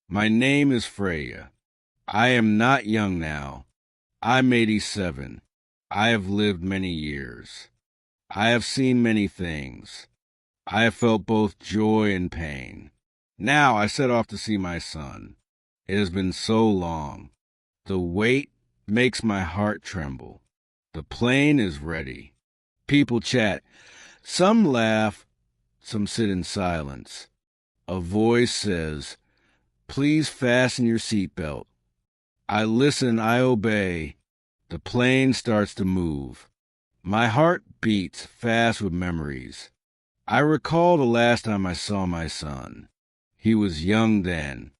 My name is Freya. I am not young now. I'm 87. I have lived many years. I have seen many things. I have felt both joy and pain. Now I set off to see my son. It has been so long. The weight makes my heart tremble. The plane is ready. People chat. Some laugh, some sit in silence. A voice says, "Please fasten your seatbelt." I listen, I obey. The plane starts to move. My heart beats fast with memories. I recall the last time I saw my son. He was young then.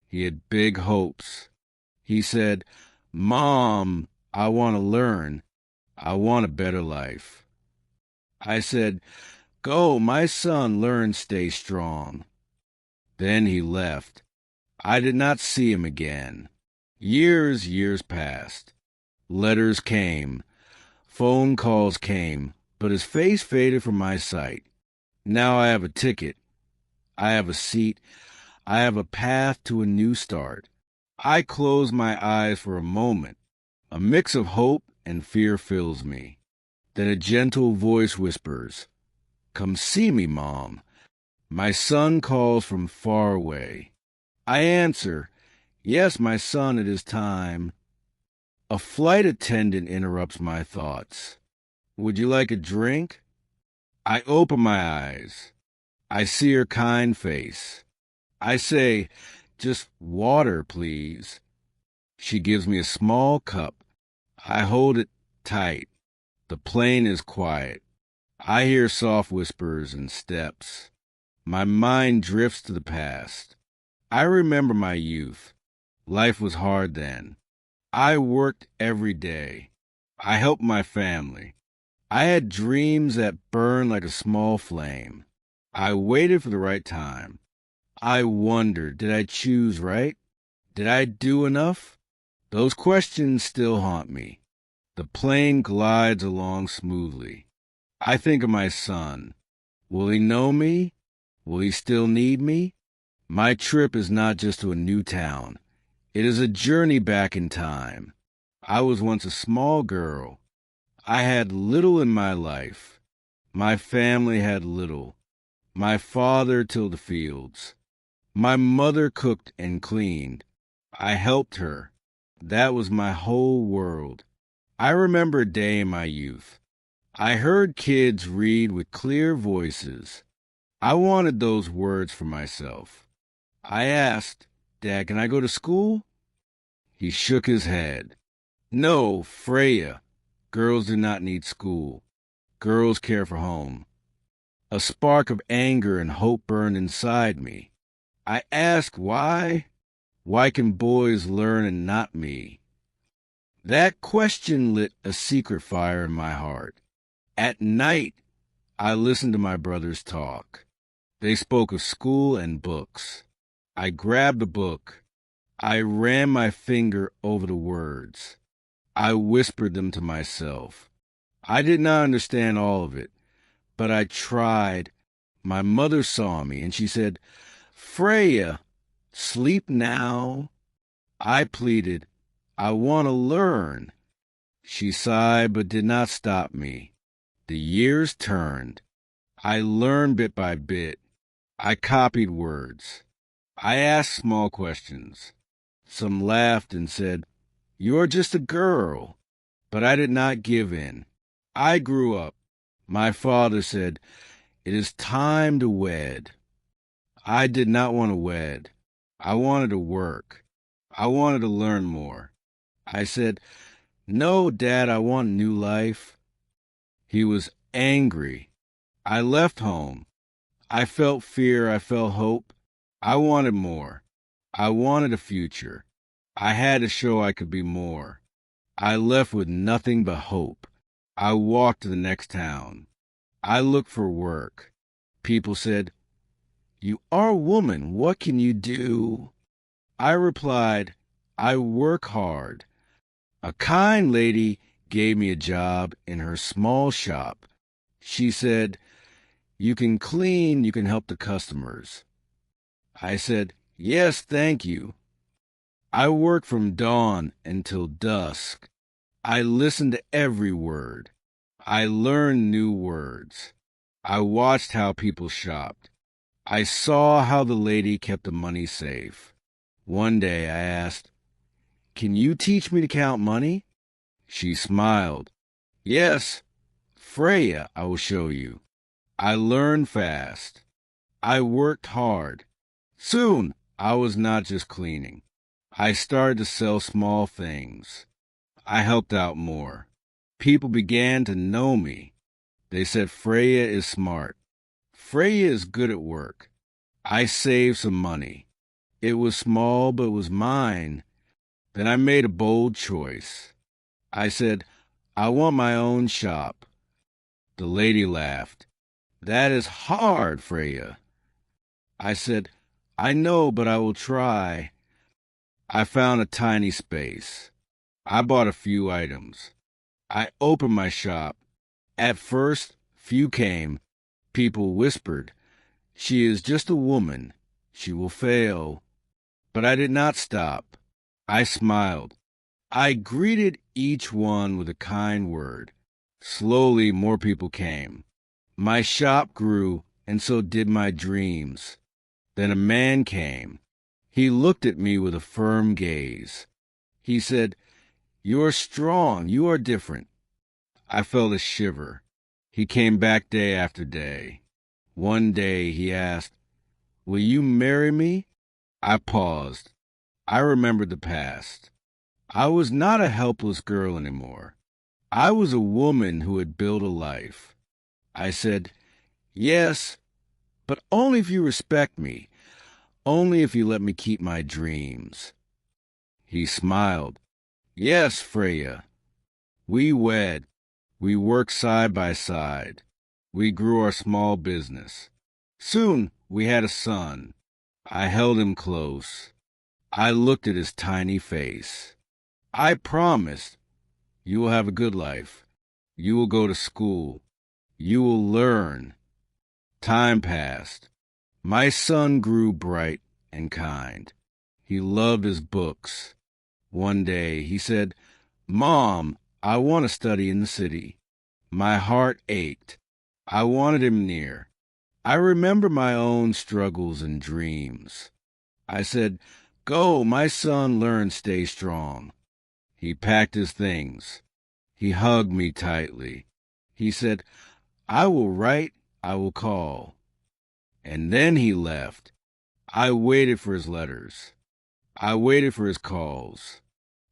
He had big hopes. He said, "Mom, I want to learn. I want a better life." I said, "Go, my son, learn, stay strong." Then he left. I did not see him again. Years passed. Letters came. Phone calls came, but his face faded from my sight. Now I have a ticket. I have a seat. I have a path to a new start. I close my eyes for a moment. A mix of hope and fear fills me. Then a gentle voice whispers, "Come see me, Mom." My son calls from far away. I answer, "Yes, my son, it is time." A flight attendant interrupts my thoughts. "Would you like a drink?" I open my eyes. I see her kind face. I say, "Just water, please." She gives me a small cup. I hold it tight. The plane is quiet. I hear soft whispers and steps. My mind drifts to the past. I remember my youth. Life was hard then. I worked every day. I helped my family. I had dreams that burned like a small flame. I waited for the right time. I wondered, did I choose right? Did I do enough? Those questions still haunt me. The plane glides along smoothly. I think of my son. Will he know me? Will he still need me? My trip is not just to a new town. It is a journey back in time. I was once a small girl. I had little in my life. My family had little. My father tilled the fields. My mother cooked and cleaned. I helped her. That was my whole world. I remember a day in my youth. I heard kids read with clear voices. I wanted those words for myself. I asked, "Dad, can I go to school?" He shook his head. "No, Freya. Girls do not need school. Girls care for home." A spark of anger and hope burned inside me. I asked why? Why can boys learn and not me? That question lit a secret fire in my heart. At night, I listened to my brothers talk. They spoke of school and books. I grabbed a book. I ran my finger over the words. I whispered them to myself. I did not understand all of it, but I tried. My mother saw me, and she said, "Freya, sleep now." I pleaded, "I want to learn." She sighed but did not stop me. The years turned. I learned bit by bit. I copied words. I asked small questions. Some laughed and said, "You are just a girl." But I did not give in. I grew up. My father said, "It is time to wed." I did not want to wed. I wanted to work. I wanted to learn more. I said, "No, Dad, I want new life." He was angry. I left home. I felt fear. I felt hope. I wanted more. I wanted a future. I had to show I could be more. I left with nothing but hope. I walked to the next town. I looked for work. People said, "You are a woman. What can you do?" I replied, "I work hard." A kind lady gave me a job in her small shop. She said, "You can clean, you can help the customers." I said, Yes, thank you. I worked from dawn until dusk. I listened to every word. I learned new words. I watched how people shopped. I saw how the lady kept the money safe. One day I asked, "Can you teach me to count money?" She smiled. "Yes, Freya, I will show you." I learned fast. I worked hard. Soon, I was not just cleaning. I started to sell small things. I helped out more. People began to know me. They said Freya is smart. Freya is good at work. I saved some money. It was small, but it was mine. Then I made a bold choice. I said, I want my own shop. The lady laughed. That is hard, Freya. I said, I know, but I will try. I found a tiny space. I bought a few items. I opened my shop. At first, few came. People whispered, "She is just a woman. She will fail." But I did not stop. I smiled. I greeted each one with a kind word. Slowly, more people came. My shop grew, and so did my dreams. Then a man came. He looked at me with a firm gaze. He said, "You are strong. You are different." I felt a shiver. He came back day after day. One day he asked, "Will you marry me?" I paused. I remembered the past. I was not a helpless girl anymore. I was a woman who had built a life. I said, "Yes, but only if you respect me, only if you let me keep my dreams." He smiled. "Yes, Freya." We wed. We worked side by side. We grew our small business. Soon we had a son. I held him close. I looked at his tiny face. I promised, you will have a good life. You will go to school. You will learn. Time passed. My son grew bright and kind. He loved his books. One day he said, "Mom, I want to study in the city." My heart ached. I wanted him near. I remember my own struggles and dreams. I said, "Go, my son, learn, stay strong." He packed his things. He hugged me tightly. He said, "I will write, I will call." And then he left. I waited for his letters. I waited for his calls.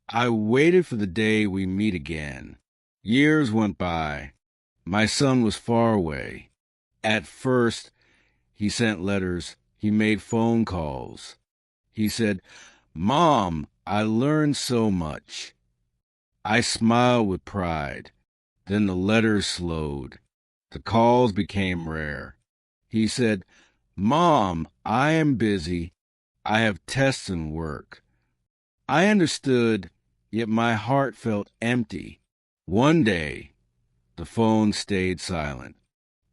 I waited for the day we meet again. Years went by. My son was far away. At first, he sent letters. He made phone calls. He said, "Mom, I learned so much." I smiled with pride. Then the letters slowed. The calls became rare. He said, "Mom, I am busy. I have tests and work." I understood, yet my heart felt empty. One day, the phone stayed silent.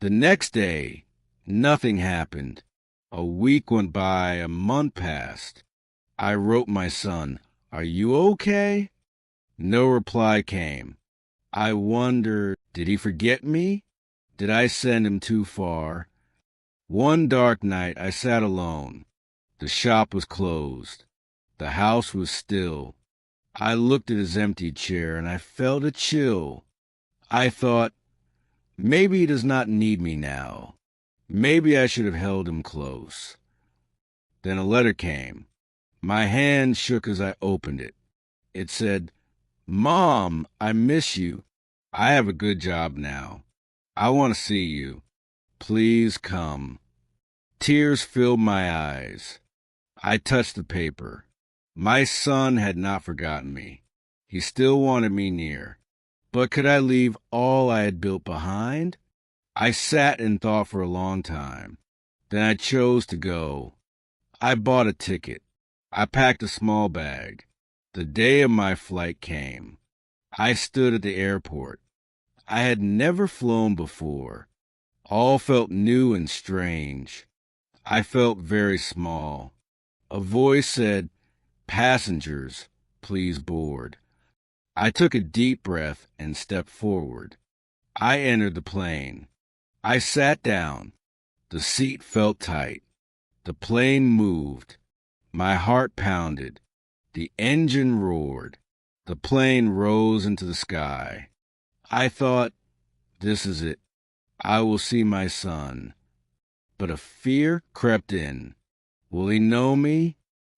The next day, nothing happened. A week went by, a month passed. I wrote my son, "Are you okay?" No reply came. I wondered, did he forget me? Did I send him too far? One dark night I sat alone. The shop was closed. The house was still. I looked at his empty chair and I felt a chill. I thought, maybe he does not need me now. Maybe I should have held him close. Then a letter came. My hand shook as I opened it. It said, "Mom, I miss you. I have a good job now. I want to see you. Please come." Tears filled my eyes. I touched the paper. My son had not forgotten me. He still wanted me near. But could I leave all I had built behind? I sat and thought for a long time. Then I chose to go. I bought a ticket. I packed a small bag. The day of my flight came. I stood at the airport. I had never flown before. All felt new and strange. I felt very small. A voice said, "Passengers, please board." I took a deep breath and stepped forward. I entered the plane. I sat down. The seat felt tight. The plane moved. My heart pounded. The engine roared. The plane rose into the sky. I thought, this is it. I will see my son. But a fear crept in. Will he know me?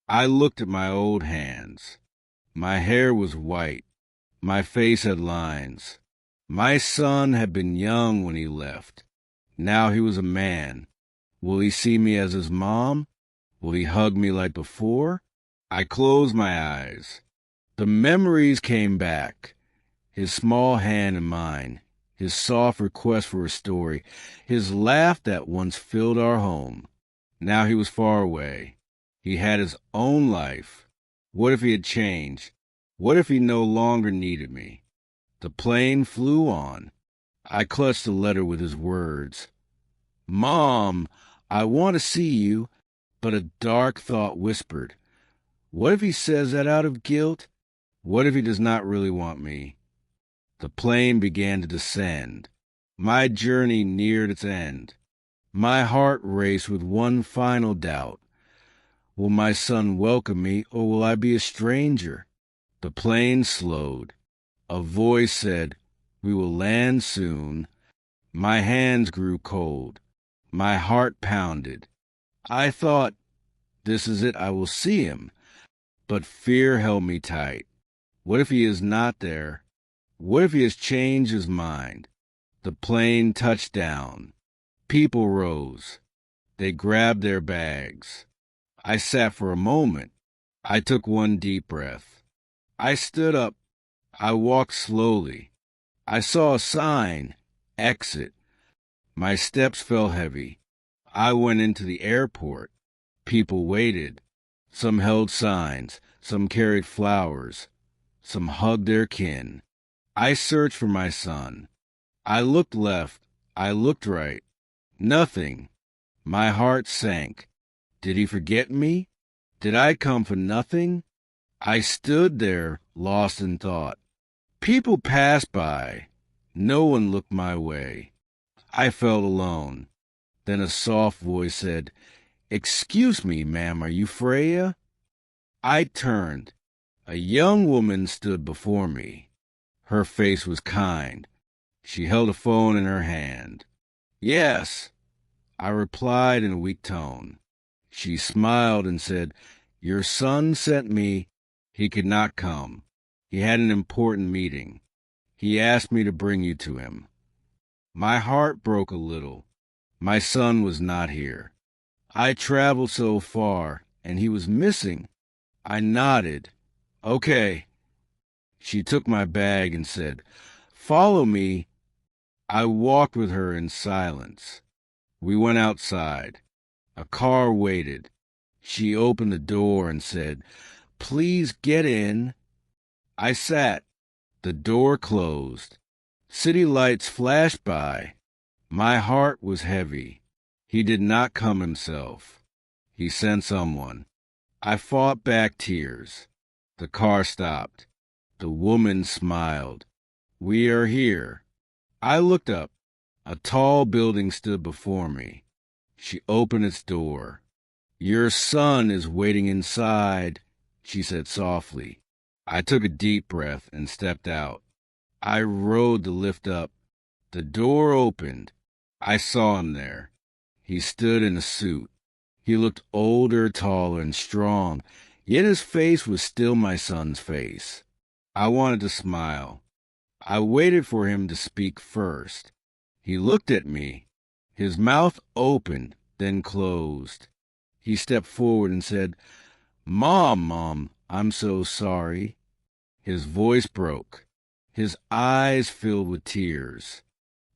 I looked at my old hands. My hair was white. My face had lines. My son had been young when he left. Now he was a man. Will he see me as his mom? Will he hug me like before? I closed my eyes. The memories came back. His small hand in mine, his soft request for a story, his laugh that once filled our home. Now he was far away. He had his own life. What if he had changed? What if he no longer needed me? The plane flew on. I clutched the letter with his words. "Mom, I want to see you," but a dark thought whispered, what if he says that out of guilt? What if he does not really want me? The plane began to descend. My journey neared its end. My heart raced with one final doubt. Will my son welcome me, or will I be a stranger? The plane slowed. A voice said, "We will land soon." My hands grew cold. My heart pounded. I thought, this is it, I will see him. But fear held me tight. What if he is not there? What if he has changed his mind? The plane touched down. People rose. They grabbed their bags. I sat for a moment. I took one deep breath. I stood up. I walked slowly. I saw a sign, "Exit." My steps felt heavy. I went into the airport. People waited. Some held signs. Some carried flowers. Some hugged their kin. I searched for my son. I looked left. I looked right. Nothing. My heart sank. Did he forget me? Did I come for nothing? I stood there, lost in thought. People passed by. No one looked my way. I felt alone. Then a soft voice said, "Excuse me, ma'am, are you Freya?" I turned. A young woman stood before me. Her face was kind. She held a phone in her hand. "Yes," I replied in a weak tone. She smiled and said, "Your son sent me. He could not come. He had an important meeting. He asked me to bring you to him." My heart broke a little. My son was not here. I traveled so far, and he was missing. I nodded. "Okay." She took my bag and said, "Follow me." I walked with her in silence. We went outside. A car waited. She opened the door and said, "Please get in." I sat. The door closed. City lights flashed by. My heart was heavy. He did not come himself. He sent someone. I fought back tears. The car stopped. The woman smiled. "We are here." I looked up. A tall building stood before me. She opened its door. "Your son is waiting inside," she said softly. I took a deep breath and stepped out. I rode the lift up. The door opened. I saw him there. He stood in a suit. He looked older, taller, and strong, yet his face was still my son's face. I wanted to smile. I waited for him to speak first. He looked at me. His mouth opened, then closed. He stepped forward and said, Mom, I'm so sorry." His voice broke. His eyes filled with tears.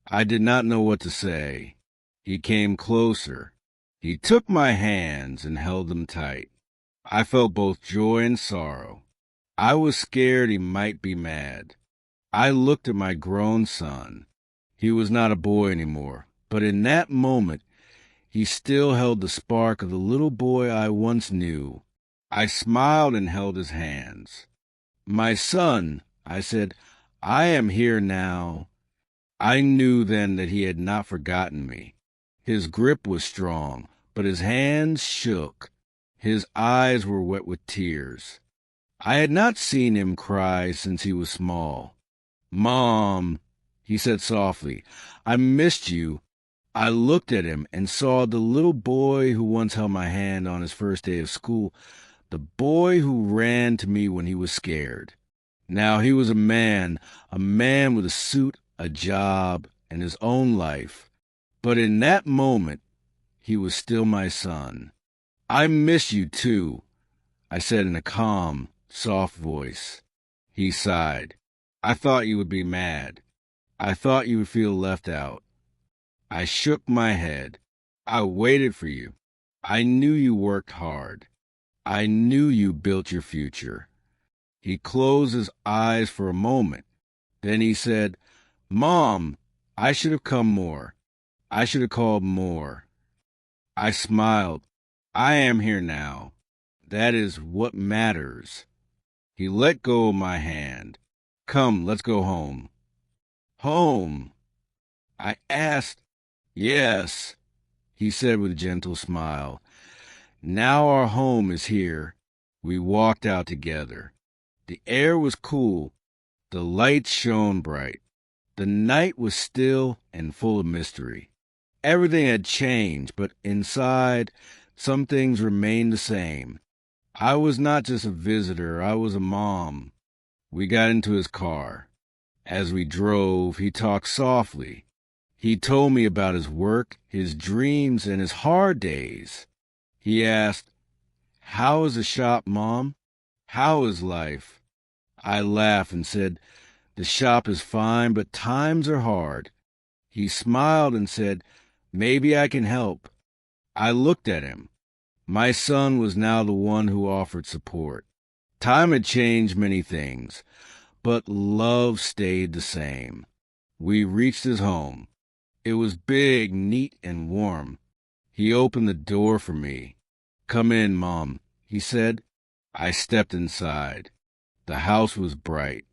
I did not know what to say. He came closer. He took my hands and held them tight. I felt both joy and sorrow. I was scared he might be mad. I looked at my grown son. He was not a boy anymore, but in that moment, He still held the spark of the little boy I once knew. I smiled and held his hands. "My son," I said, "I am here now." I knew then that he had not forgotten me. His grip was strong, but his hands shook. His eyes were wet with tears. I had not seen him cry since he was small. "Mom," he said softly, "I missed you." I looked at him and saw the little boy who once held my hand on his first day of school, the boy who ran to me when he was scared. Now he was a man with a suit, a job, and his own life. But in that moment, he was still my son. "I miss you too," I said in a calm, soft voice. He sighed. "I thought you would be mad. I thought you would feel left out." I shook my head. "I waited for you. I knew you worked hard. I knew you built your future." He closed his eyes for a moment. Then he said, "Mom, I should have come more. I should have called more." I smiled. "I am here now. That is what matters." He let go of my hand. "Come, let's go home." "Home?" I asked. "Yes," he said with a gentle smile. "Now our home is here." We walked out together. The air was cool. The lights shone bright. The night was still and full of mystery. Everything had changed, but inside, some things remained the same. I was not just a visitor, I was a mom. We got into his car. As we drove, he talked softly. He told me about his work, his dreams, and his hard days. He asked, "How is the shop, Mom? How is life?" I laughed and said, "The shop is fine, but times are hard." He smiled and said, "Maybe I can help." I looked at him. My son was now the one who offered support. Time had changed many things, but love stayed the same. We reached his home. It was big, neat, and warm. He opened the door for me. "Come in, Mom," he said. I stepped inside. The house was bright.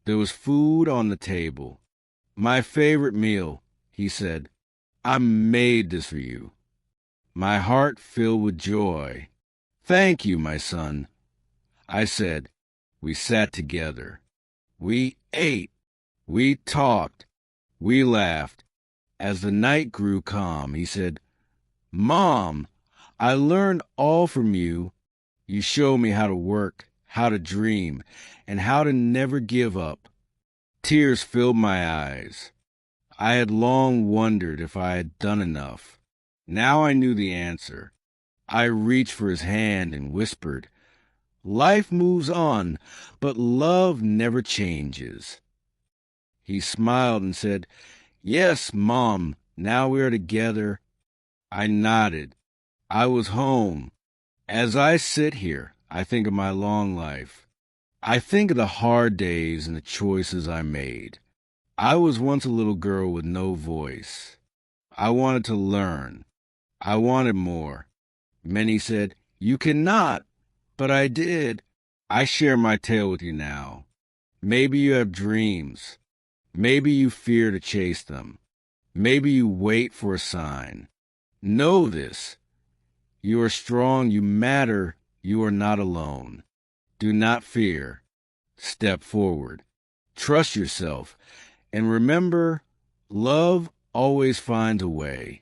There was food on the table. "My favorite meal," he said. "I made this for you." My heart filled with joy. "Thank you, my son," I said. We sat together. We ate. We talked. We laughed. As the night grew calm, he said, "Mom, I learned all from you. You showed me how to work, how to dream, and how to never give up." Tears filled my eyes. I had long wondered if I had done enough. Now I knew the answer. I reached for his hand and whispered, "Life moves on, but love never changes." He smiled and said, "Yes, Mom, now we are together." I nodded. I was home. As I sit here, I think of my long life. I think of the hard days and the choices I made. I was once a little girl with no voice. I wanted to learn. I wanted more. Many said, "You cannot," but I did. I share my tale with you now. Maybe you have dreams. Maybe you fear to chase them. Maybe you wait for a sign. Know this. You are strong. You matter. You are not alone. Do not fear. Step forward. Trust yourself. And remember, love always finds a way.